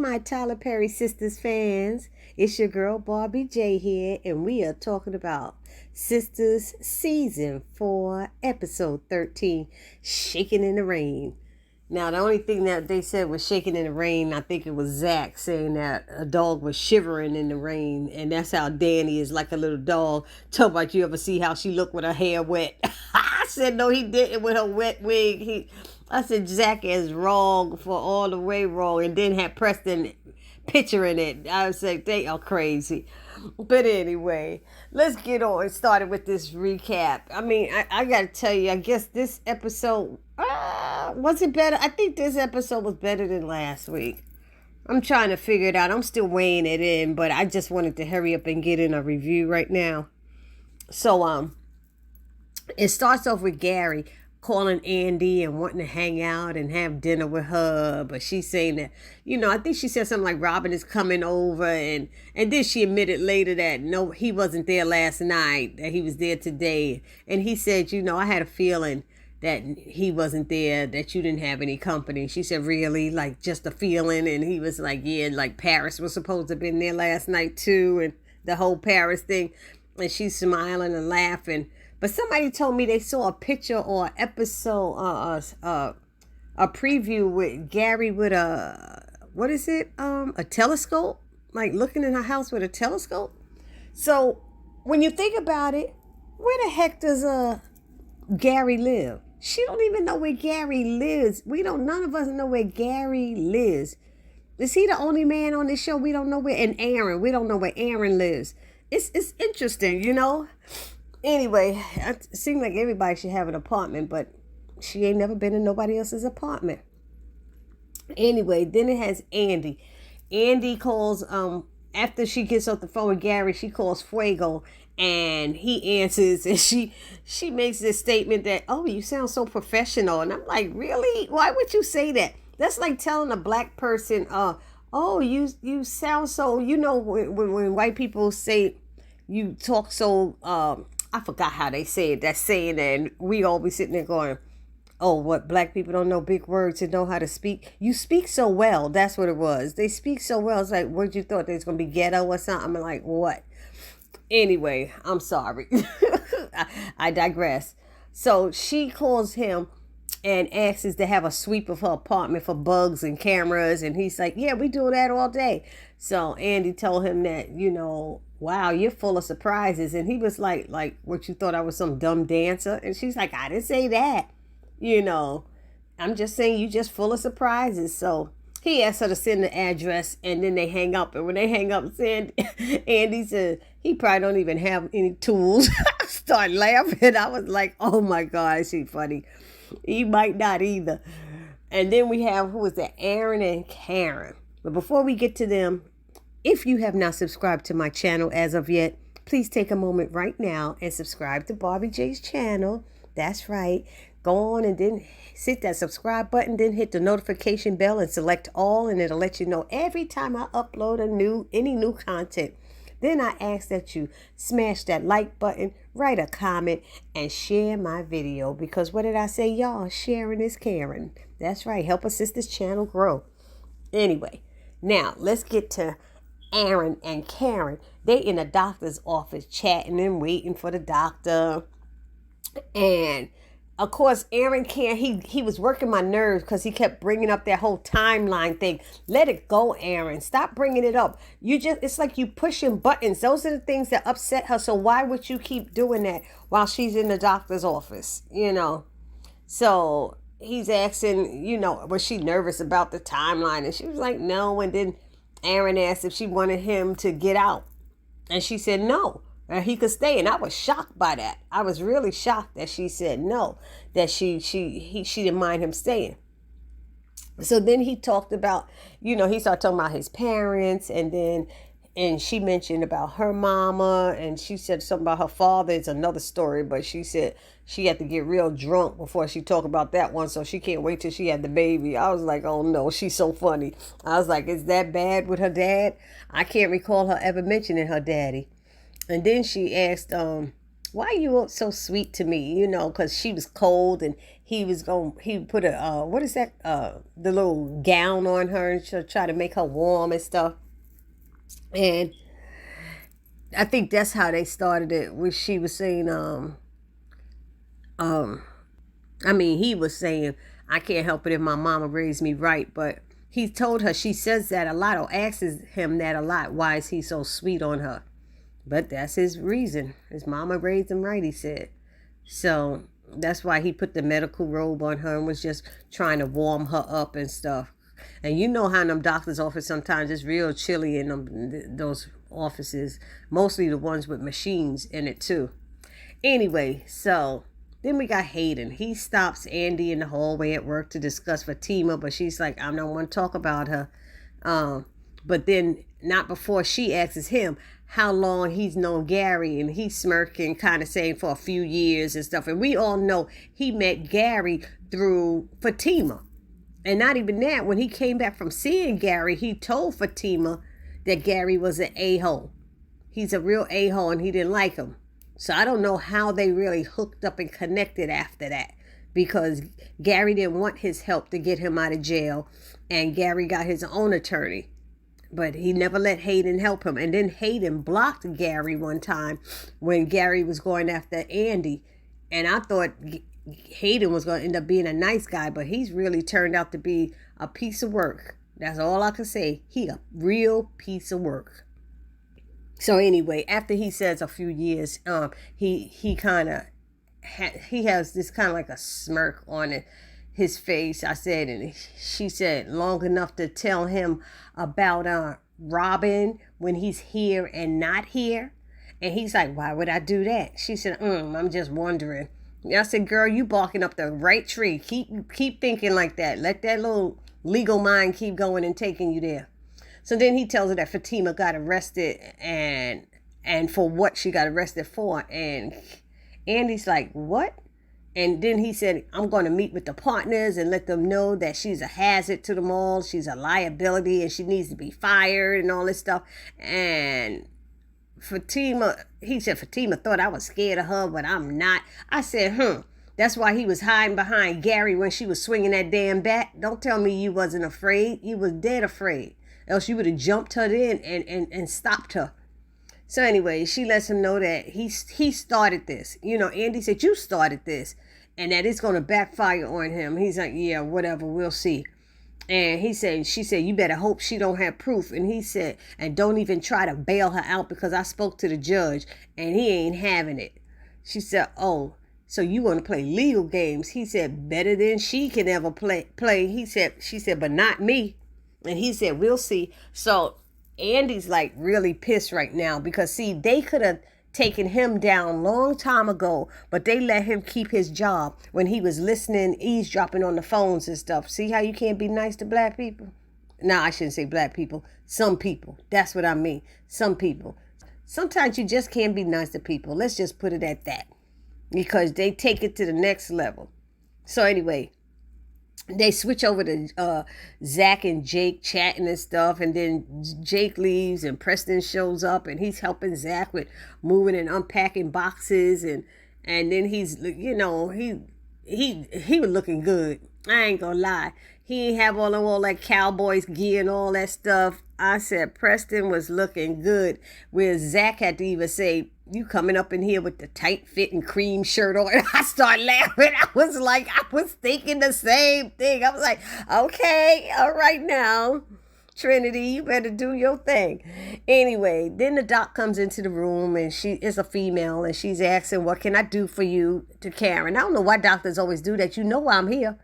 my Tyler Perry Sistas fans. It's your girl Barbie J here, and we are talking about Sistas Season 4, Episode 13, Shaking in the Rain. Now, the only thing that they said was shaking in the rain, I think it was Zach saying that a dog was shivering in the rain, and that's how Dani is like a little dog. Talk about you ever see how she looked with her hair wet. I said, no, he didn't with her wet wig. I said, Zach is wrong for all the way wrong, and then had Preston picturing it. I was like, they are crazy. But anyway, let's get on started with this recap. I mean, I got to tell you, I guess this episode, was it better? I think this episode was better than last week. I'm trying to figure it out. I'm still weighing it in, but I just wanted to hurry up and get in a review right now. So, it starts off with Gary calling Andy and wanting to hang out and have dinner with her, but she's saying that, I think she said something like Robin is coming over, and then she admitted later that no, he wasn't there last night, that he was there today. And he said, I had a feeling that he wasn't there, that you didn't have any company. She said, really? Like, just a feeling? And he was like, yeah, like Paris was supposed to have been there last night too, and the whole Paris thing. And she's smiling and laughing. But somebody told me they saw a picture or an episode, a preview with Gary with a telescope? Like looking in her house with a telescope? So when you think about it, where the heck does Gary live? She don't even know where Gary lives. None of us know where Gary lives. Is he the only man on this show? We don't know where, and Aaron, we don't know where Aaron lives. It's interesting, Anyway, it seems like everybody should have an apartment, but she ain't never been in nobody else's apartment. Anyway, then it has Andy. Andy calls, after she gets off the phone with Gary, she calls Fuego, and he answers, and she makes this statement that, oh, you sound so professional. And I'm like, really? Why would you say that? That's like telling a black person, oh, you sound so, when white people say you talk so, I forgot how they say it, that saying, and we always sitting there going, oh, what, black people don't know big words and know how to speak? You speak so well. That's what it was. They speak so well. It's like, what you thought, they was going to be ghetto or something? I'm like, what? Anyway, I'm sorry. I digress. So she calls him and asks to have a sweep of her apartment for bugs and cameras. And he's like, yeah, we do that all day. So Andy told him that, wow, you're full of surprises. And he was like, what, you thought I was some dumb dancer? And she's like, I didn't say that. I'm just saying you just full of surprises. So he asked her to send the address, and then they hang up. And when they hang up, Andy said he probably don't even have any tools. I started laughing. I was like, oh my God, she's funny. He might not either. And then we have, who is that? Erin and Karen. But before we get to them, if you have not subscribed to my channel as of yet, please take a moment right now and subscribe to Barbie J's channel. That's right. Go on and then hit that subscribe button, then hit the notification bell and select all, and it'll let you know every time I upload any new content. Then I ask that you smash that like button, write a comment, and share my video, because what did I say, y'all? Sharing is caring. That's right. Help a sister's channel grow. Anyway, now let's get to Erin and Karen. They in the doctor's office chatting and waiting for the doctor. And of course, Erin Karen, he was working my nerves because he kept bringing up that whole timeline thing. Let it go, Erin. Stop bringing it up. It's like you pushing buttons. Those are the things that upset her. So why would you keep doing that while she's in the doctor's office? So he's asking, was she nervous about the timeline? And she was like, no. And then Erin asked if she wanted him to get out. And she said no, he could stay. And I was shocked by that. I was really shocked that she said no, that she didn't mind him staying. So then he talked about, he started talking about his parents, and she mentioned about her mama, and she said something about her father. It's another story, but she said she had to get real drunk before she talked about that one, so she can't wait till she had the baby. I was like, oh no, she's so funny. I was like, is that bad with her dad? I can't recall her ever mentioning her daddy. And then she asked why are you so sweet to me? You know, because she was cold and he put a, what is that? The little gown on her and she'll try to make her warm and stuff. And I think that's how they started it, where she was saying, um, I mean, he was saying, I can't help it if my mama raised me right, but he told her, she says that a lot, or asks him that a lot, why is he so sweet on her? But that's his reason. His mama raised him right, he said. So that's why he put the medical robe on her and was just trying to warm her up and stuff. And you know how in them doctor's office sometimes it's real chilly in those offices, mostly the ones with machines in it too. Anyway, so then we got Hayden. He stops Andy in the hallway at work to discuss Fatima, but she's like, I don't want to talk about her. But then not before she asks him how long he's known Gary, and he's smirking, kind of saying for a few years and stuff. And we all know he met Gary through Fatima. And not even that, when he came back from seeing Gary, he told Fatima that Gary was an a-hole. He's a real a-hole and he didn't like him. So I don't know how they really hooked up and connected after that, because Gary didn't want his help to get him out of jail, and Gary got his own attorney. But he never let Hayden help him. And then Hayden blocked Gary one time when Gary was going after Andy. And I thought Hayden was going to end up being a nice guy, but he's really turned out to be a piece of work. That's all I can say. He a real piece of work. So anyway, after he says a few years, he kind of he has this kind of like a smirk on it, his face. I said, and she said, long enough to tell him about Robin when he's here and not here. And he's like, why would I do that? She said, I'm just wondering. I said, girl, you barking up the right tree. Keep thinking like that. Let that little legal mind keep going and taking you there. So then he tells her that Fatima got arrested and for what she got arrested for. And Andy's like, what? And then he said, I'm going to meet with the partners and let them know that she's a hazard to them all. She's a liability and she needs to be fired and all this stuff. And he said, Fatima thought I was scared of her, but I'm not. I said, that's why he was hiding behind Gary when she was swinging that damn bat. Don't tell me you wasn't afraid. You was dead afraid. Else you would have jumped her in and stopped her. So anyway, she lets him know that he started this. You know, Andy said, you started this. And that it's going to backfire on him. He's like, yeah, whatever, we'll see. And she said, you better hope she don't have proof. And he said, and don't even try to bail her out because I spoke to the judge and he ain't having it. She said, oh, so you want to play legal games? He said, better than she can ever play. She said, but not me. And he said, we'll see. So Andy's like really pissed right now because, see, they could have taken him down long time ago, but they let him keep his job when he was listening, eavesdropping on the phones and stuff. See how you can't be nice to black people? No, I shouldn't say black people. Some people. That's what I mean. Some people. Sometimes you just can't be nice to people. Let's just put it at that. Because they take it to the next level. So anyway, they switch over to Zach and Jake chatting and stuff, and then Jake leaves and Preston shows up and he's helping Zach with moving and unpacking boxes, and then he's, you know, he was looking good. I ain't gonna lie. He ain't have all that Cowboys gear and all that stuff. I said Preston was looking good, where Zach had to even say, you coming up in here with the tight fitting cream shirt on. I started laughing. I was thinking the same thing. I was like, okay, all right now, Trinity, you better do your thing. Anyway, then the doc comes into the room and she is a female and she's asking, what can I do for you, to Karen? I don't know why doctors always do that. You know why I'm here.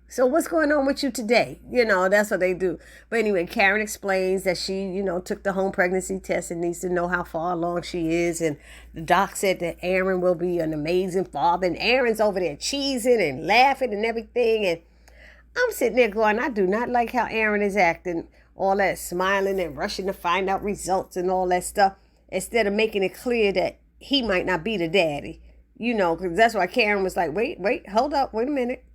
So what's going on with you today? You know, that's what they do. But anyway, Karen explains that she, you know, took the home pregnancy test and needs to know how far along she is. And the doc said that Aaron will be an amazing father. And Aaron's over there cheesing and laughing and everything. And I'm sitting there going, I do not like how Aaron is acting. All that smiling and rushing to find out results and all that stuff. Instead of making it clear that he might not be the daddy. You know, because that's why Karen was like, wait, hold up, wait a minute.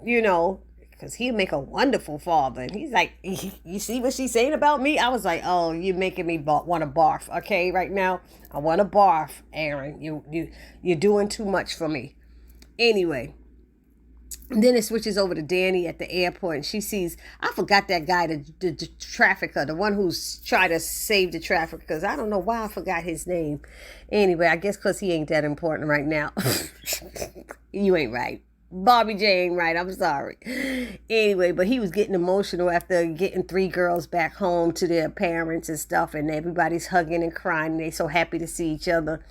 You know, because he'll make a wonderful father. And he's like, you see what she's saying about me? I was like, oh, you're making me want to barf. Okay, right now, I want to barf, Erin. You're doing too much for me. Anyway. And then it switches over to Dani at the airport, and she sees, I forgot that guy, the trafficker, the one who's trying to save the traffic, because I don't know why I forgot his name. Anyway, I guess because he ain't that important right now. You ain't right. BarbiJ ain't right. I'm sorry. Anyway, but he was getting emotional after getting 3 girls back home to their parents and stuff, and everybody's hugging and crying, and they so happy to see each other.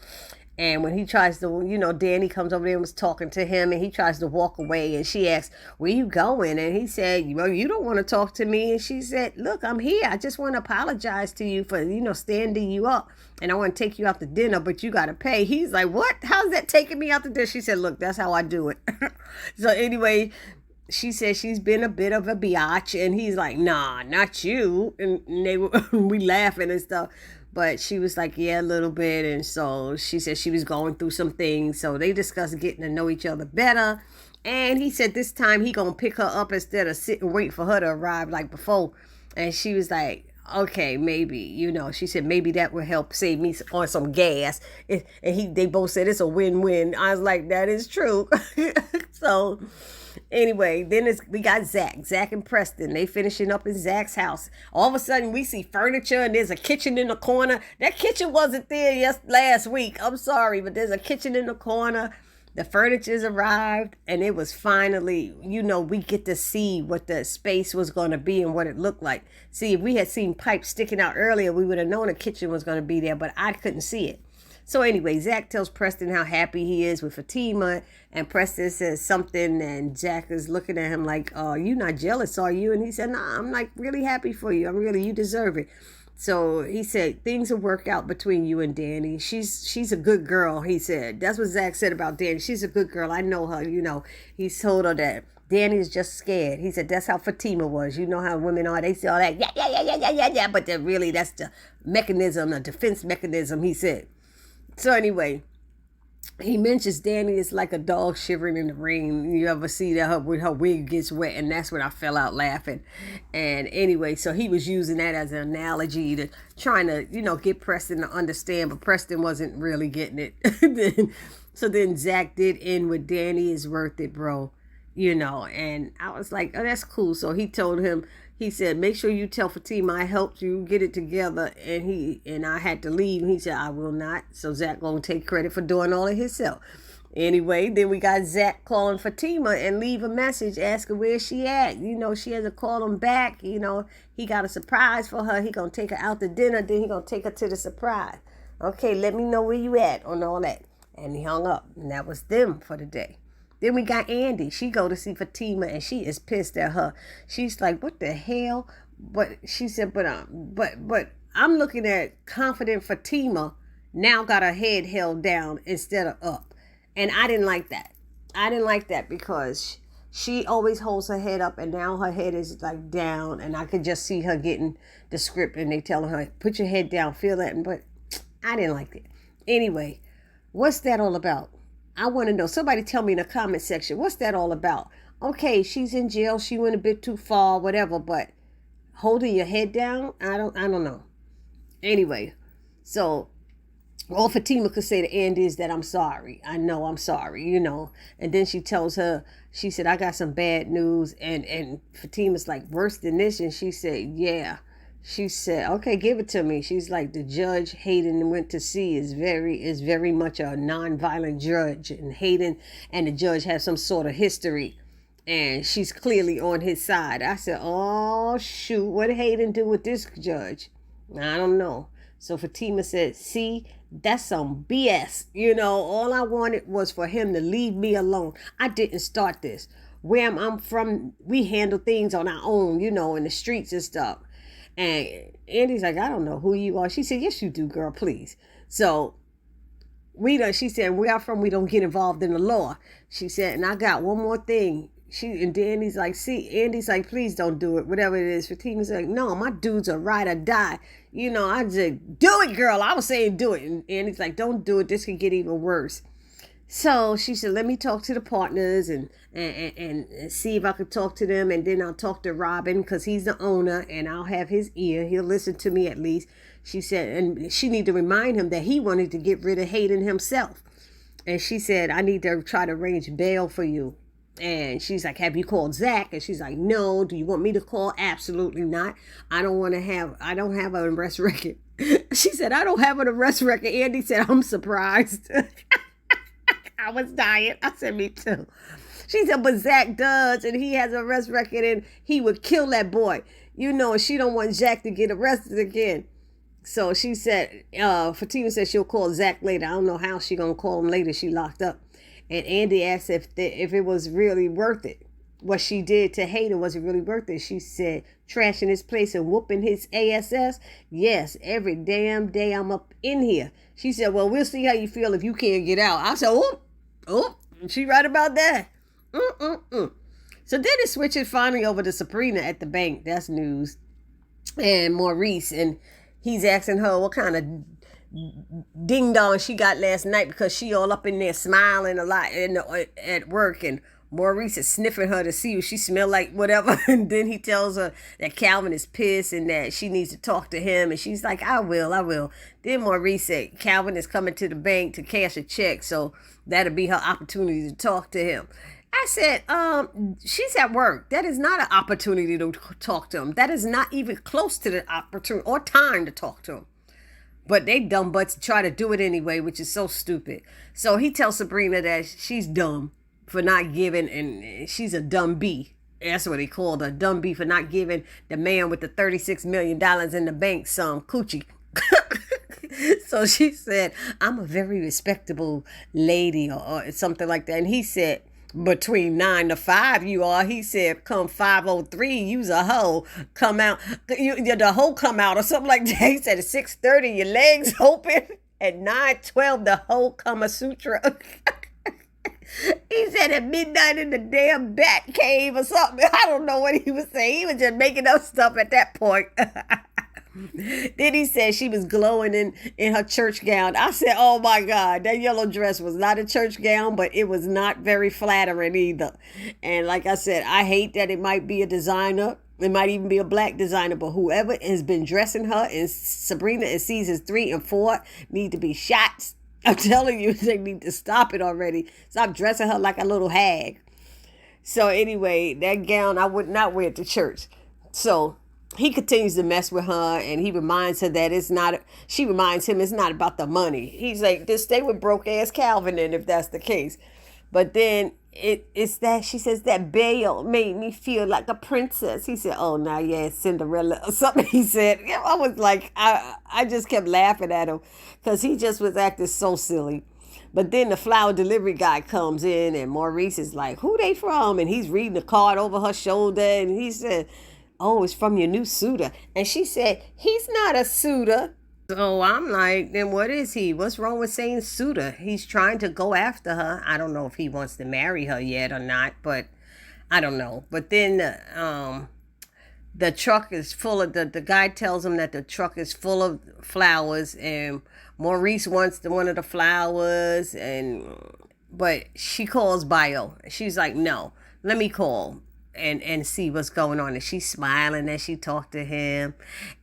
And when he tries to, Dani comes over there and was talking to him, and he tries to walk away, and she asks, where you going? And he said, well, you don't want to talk to me. And she said, look, I'm here. I just want to apologize to you for, standing you up. And I want to take you out to dinner, but you got to pay. He's like, what? How's that taking me out to dinner? She said, look, that's how I do it. So anyway, she said she's been a bit of a biatch, and he's like, nah, not you. And we laughing and stuff. But she was like, yeah, a little bit. And so she said she was going through some things. So they discussed getting to know each other better. And he said this time he going to pick her up instead of sit and wait for her to arrive like before. And she was like, okay, maybe, she said maybe that will help save me on some gas. And they both said it's a win-win. I was like, that is true. So anyway, then we got Zach and Preston. They finishing up in Zach's house. All of a sudden we see furniture, and there's a kitchen in the corner. That kitchen wasn't there last week. I'm sorry, but there's a kitchen in the corner. The furniture's arrived, and it was finally, we get to see what the space was going to be and what it looked like. See, if we had seen pipes sticking out earlier, we would have known a kitchen was going to be there, but I couldn't see it. So anyway, Zach tells Preston how happy he is with Fatima, and Preston says something, and Zach is looking at him like, you not jealous, are you? And he said, nah, I'm like really happy for you. You deserve it. So he said, things will work out between you and Dani. She's a good girl, he said. That's what Zach said about Dani. She's a good girl. I know her, He told her that Dani is just scared. He said, that's how Fatima was. You know how women are. They say all that, yeah. But that's the mechanism, the defense mechanism, he said. So anyway, he mentions Dani is like a dog shivering in the rain. You ever see that when her wig gets wet? And that's when I fell out laughing. And anyway, so he was using that as an analogy to trying to, get Preston to understand. But Preston wasn't really getting it. So then Zach did end with Dani is worth it, bro. And I was like, oh, that's cool. So he told him, he said, make sure you tell Fatima I helped you get it together. And I had to leave. And he said, I will not. So Zach gonna take credit for doing all of himself. Anyway, then we got Zach calling Fatima and leave a message asking where she at. She has to call him back. He got a surprise for her. He gonna take her out to dinner. Then he gonna take her to the surprise. Okay, let me know where you at on all that. And he hung up. And that was them for the day. Then we got Andy. She go to see Fatima, and she is pissed at her. She's like, what the hell? But she said, but I'm looking at confident Fatima now got her head held down instead of up. And I didn't like that. I didn't like that because she always holds her head up, and now her head is like down, and I could just see her getting the script, and they telling her, put your head down, feel that. But I didn't like it. Anyway, what's that all about? I want to know. Somebody tell me in the comment section. What's that all about? Okay, she's in jail. She went a bit too far, whatever. But holding your head down, I don't know. Anyway, so all Fatima could say to Andy is that I'm sorry. I know I'm sorry, And then she tells her, she said, I got some bad news. And Fatima's like, worse than this? And she said, yeah. She said, okay, give it to me. She's like, the judge Hayden went to see is very much a non-violent judge. And Hayden and the judge have some sort of history. And she's clearly on his side. I said, oh, shoot, what did Hayden do with this judge? I don't know. So Fatima said, see, that's some BS. All I wanted was for him to leave me alone. I didn't start this. Where I'm from, we handle things on our own, in the streets and stuff. And Andy's like, I don't know who you are. She said, yes, you do, girl, please. So she said, where I'm from, we don't get involved in the law. She said, and I got one more thing. And Andy's like, Andy's like, please don't do it, whatever it is. Fatima's like, no, my dudes are ride or die. I just, do it, girl. I was saying do it. And Andy's like, don't do it. This could get even worse. So she said, let me talk to the partners and see if I could talk to them. And then I'll talk to Robin because he's the owner and I'll have his ear. He'll listen to me at least. She said, and she need to remind him that he wanted to get rid of Hayden himself. And she said, I need to try to arrange bail for you. And she's like, have you called Zach? And she's like, no. Do you want me to call? Absolutely not. I don't have an arrest record. She said, I don't have an arrest record. Andy said, I'm surprised. I was dying. I said, me too. She said, but Zach does, and he has an arrest record, and he would kill that boy. You know, and she don't want Zach to get arrested again. So she said, Fatima said she'll call Zach later. I don't know how she gonna call him later. She locked up. And Andy asked if it was really worth it. What she did to Hayden, was it really worth it? She said, trashing his place and whooping his ass. Yes, every damn day I'm up in here. She said, well, we'll see how you feel if you can't get out. I said, oh, she right about that. So then it switches finally over to Sabrina at the bank. That's news. And Maurice, and he's asking her what kind of ding dong she got last night because she all up in there smiling a lot at work, and Maurice is sniffing her to see if she smell like whatever. And then he tells her that Calvin is pissed and that she needs to talk to him, and she's like, I will. Then Maurice said Calvin is coming to the bank to cash a check, so that'll be her opportunity to talk to him. I said, she's at work. That is not an opportunity to talk to him. That is not even close to the opportunity or time to talk to him. But they dumb butts try to do it anyway, which is so stupid. So he tells Sabrina that she's dumb for not giving, and she's a dumb bee. That's what he called her, dumb bee, for not giving the man with the $36 million in the bank some coochie. So she said, I'm a very respectable lady or something like that. And he said, between 9 to 5 you are. He said, come 5:03, you's a hoe. Come out, the hoe come out or something like that. He said at 6:30 your legs open. At 9:12 the whole Kama Sutra. He said at midnight in the damn bat cave or something. I don't know what he was saying. He was just making up stuff at that point. Then he said she was glowing in her church gown. I said, oh my God, that yellow dress was not a church gown, but it was not very flattering either. And like I said, I hate that it might be a designer. It might even be a black designer, but whoever has been dressing her in Sabrina in seasons 3 and 4 need to be shot. I'm telling you, they need to stop it already. Stop dressing her like a little hag. So anyway, that gown I would not wear to church. So he continues to mess with her, and he reminds her that she reminds him it's not about the money. He's like, just stay with broke ass Calvin then if that's the case. But then it's that she says that bail made me feel like a princess. He said, oh, now yeah, Cinderella or something. He said, yeah, I was like, I just kept laughing at him because he just was acting so silly. But then the flower delivery guy comes in, and Maurice is like, who they from? And he's reading the card over her shoulder, and he said, oh, it's from your new suitor. And she said, he's not a suitor. So I'm like, then what is he? What's wrong with saying suitor? He's trying to go after her. I don't know if he wants to marry her yet or not, but I don't know. But then the truck is full of, the guy tells him that the truck is full of flowers, and Maurice wants one of the flowers, but she calls Bio. She's like, no, let me call and see what's going on. And she's smiling as she talked to him,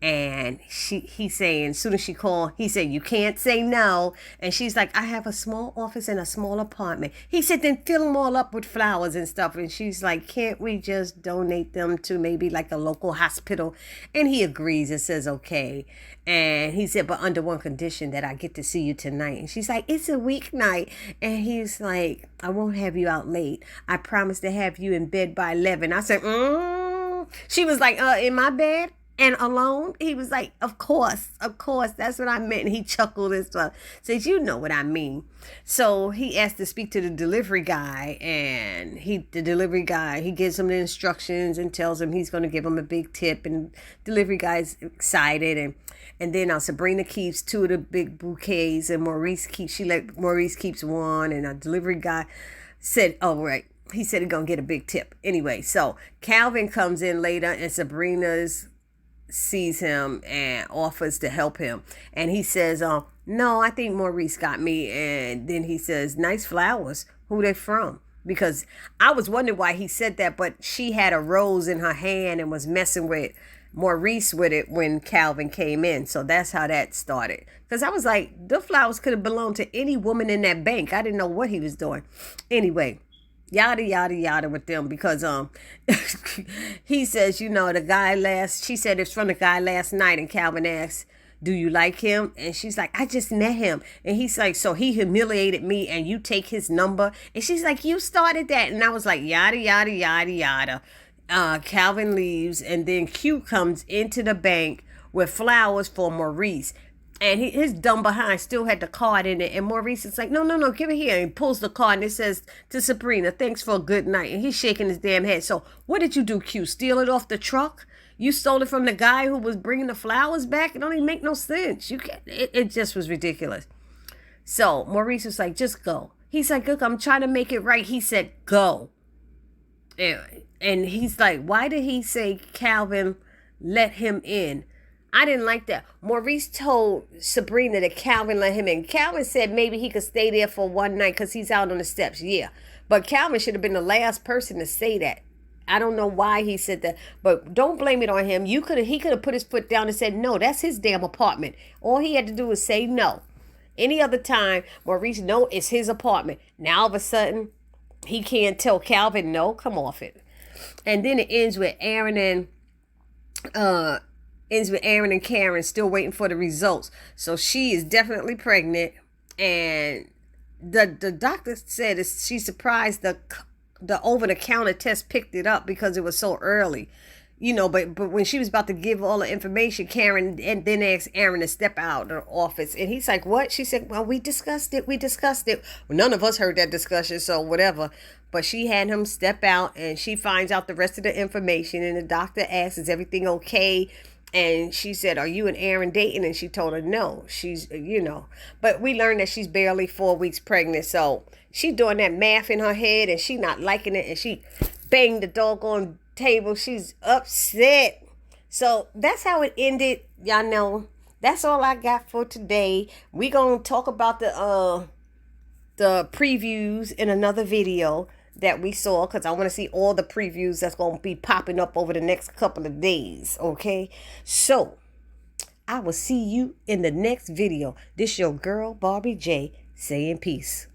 and he's saying, as soon as she called, he said, you can't say no. And she's like, I have a small office and a small apartment. He said, then fill them all up with flowers and stuff. And she's like, can't we just donate them to maybe like a local hospital? And he agrees and says okay. And he said, but under one condition, that I get to see you tonight. And she's like, it's a weeknight. And he's like, I won't have you out late. I promise to have you in bed by 11. I said, She was like, in my bed and alone? He was like, of course, that's what I meant. And he chuckled and stuff. Says, you know what I mean. So he asked to speak to the delivery guy, and the delivery guy gives him the instructions and tells him he's going to give him a big tip, and delivery guy's excited. And then Sabrina keeps 2 of the big bouquets, and Maurice keeps one, and a delivery guy said, oh, right. He said he's going to get a big tip. Anyway, so Calvin comes in later, and Sabrina sees him and offers to help him. And he says, No, I think Maurice got me. And then he says, nice flowers. Who they from? Because I was wondering why he said that, but she had a rose in her hand and was messing with Maurice with it when Calvin came in. So that's how that started. Because I was like, the flowers could have belonged to any woman in that bank. I didn't know what he was doing. Anyway, yada yada yada with them because he says, she said it's from the guy last night, and Calvin asks, do you like him? And she's like, I just met him. And he's like, so he humiliated me and you take his number? And she's like, you started that. And I was like, yada yada yada yada. Calvin leaves, and then Q comes into the bank with flowers for Maurice. And his dumb behind still had the card in it. And Maurice is like, no, give it here. And he pulls the card and it says to Sabrina, thanks for a good night. And he's shaking his damn head. So what did you do, Q? Steal it off the truck? You stole it from the guy who was bringing the flowers back? It don't even make no sense. You can't. It just was ridiculous. So Maurice was like, just go. He's like, look, I'm trying to make it right. He said, go. And he's like, why did he say Calvin let him in? I didn't like that. Maurice told Sabrina that Calvin let him in. Calvin said maybe he could stay there for one night because he's out on the steps. Yeah. But Calvin should have been the last person to say that. I don't know why he said that, but don't blame it on him. He could have put his foot down and said, no, that's his damn apartment. All he had to do was say no. Any other time, Maurice, no, it's his apartment. Now all of a sudden, he can't tell Calvin no. Come off it. And then it ends with Erin and Karen still waiting for the results. So she is definitely pregnant, and the doctor said she's surprised the over-the-counter test picked it up because it was so early. But when she was about to give all the information, Karen and then asked Erin to step out of the office. And he's like, what? She said, well, we discussed it. Well, none of us heard that discussion, so whatever. But she had him step out, and she finds out the rest of the information. And the doctor asks, is everything okay? And she said, are you and Erin dating? And she told her no. She's, But we learned that she's barely 4 weeks pregnant. So she doing that math in her head, and she not liking it. And she banged the doggone table. She's upset. So that's how it ended. Y'all know. That's all I got for today. We gonna talk about the previews in another video that we saw, because I want to see all the previews that's going to be popping up over the next couple of days. Okay, so I will see you in the next video. This your girl Barbie J saying peace.